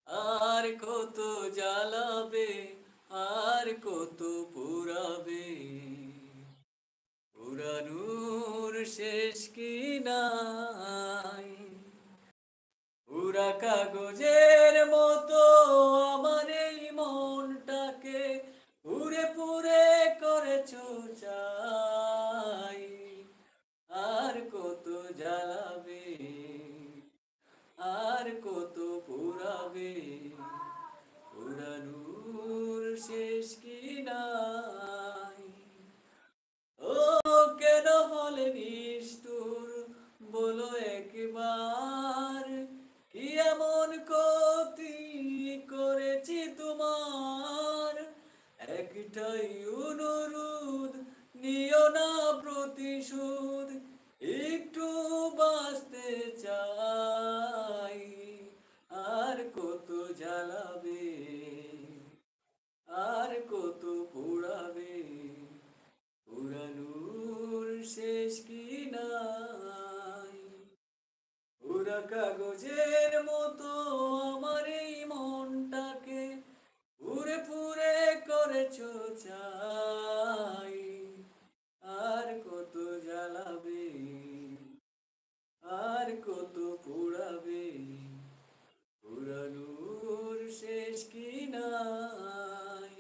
আর কত জ্বালাবে, আর কত পুরাবে, পুরানোর শেষ কি নাই? পুরা কাগজের মতো আমার এই মনটাকে পুরে পুরে করেছো চাই। আর কত জ্বালাবে, আর কত পুরাবে, পুরানোর শেষ কি নাই? ও কেন হলে নিষ্ঠুর, বলো একবার, কি এমন ক্ষতি করেছি তোমার? একটাই অনুরোধ, নিও না প্রতিশোধ, একটু বাঁচতে চাই। আর কত জ্বালাবে, আর কত পোড়াবে, পুরানোর শেষ কি নাই? পুরা কাগজের মতো আমার এই মনটাকে পুরে পুরে করেছো চাই। আর কত জ্বালাবে, আর কত পোড়াবে, পুরানোর শেষ কি নাই?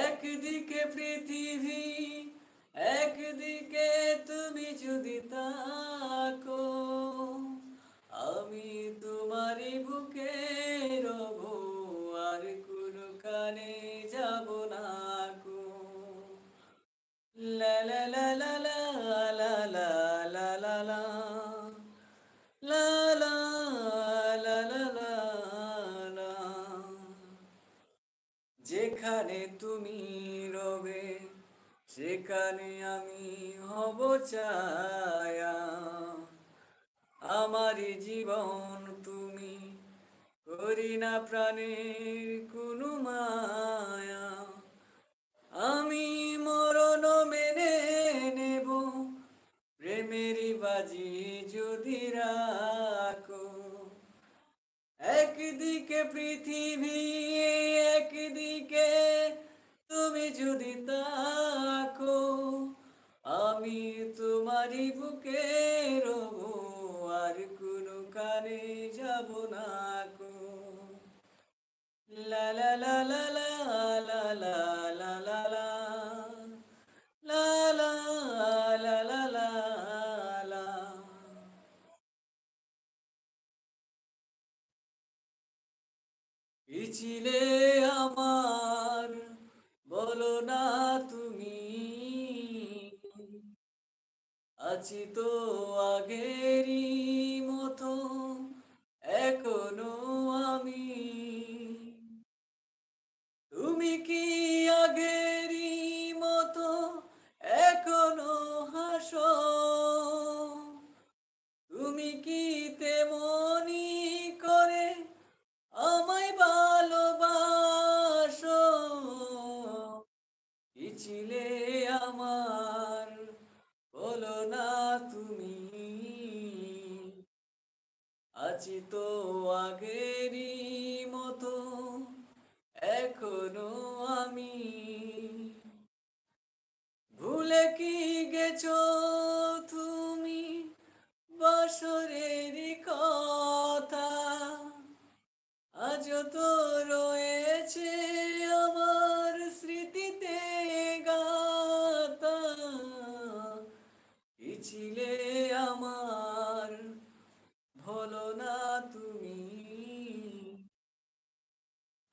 একদিকে পৃথিবী, একদিকে তুমি যদি তাকো, আমি তোমারই বুকে রব, আর কোনো কানে যাব না কো। লা লা লা লা লা লা লা লা লা লা লা লা লা লা লা লা। যেখানে তুমি রবে, সেখানে আমি হব ছায়া। আমারই জীবন তুমি, করি না প্রাণের কোনো মায়া। আমি মরণ মেনে নেব, প্রেমেরই বাজি যদি রাখো। একদিকে পৃথিবী, একদিকে তুমি যদি তাকো, আমি তোমারই বুকে রব, আর কোনো কানে যাব না কো। লা লা লা লা লা লা লা লা লা লা লা লা লা লা লা লা। কি ছিলে আমার, বলো না তুমি, আছি তো আগেরই মতো এখনো আমি। তুমি কি আগেরই মতো এখনো হাসো? তুমি কি তেমনি করে আমায় ভালোবাসো? কি ছিলে আমার, বলো না তুমি, আছি তো আগেরই মতো এখনো আমি। ভুলে কি গেছো তুমি বাসরেরই কথা? আজও তো রয়েছে আমার স্মৃতিতে গাতা। কি ছিলে আমার, ভোলো না তুমি,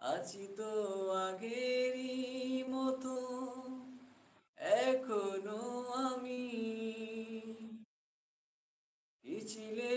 আছি তো আগেরই মতো এখনো আমি। কি ছিলে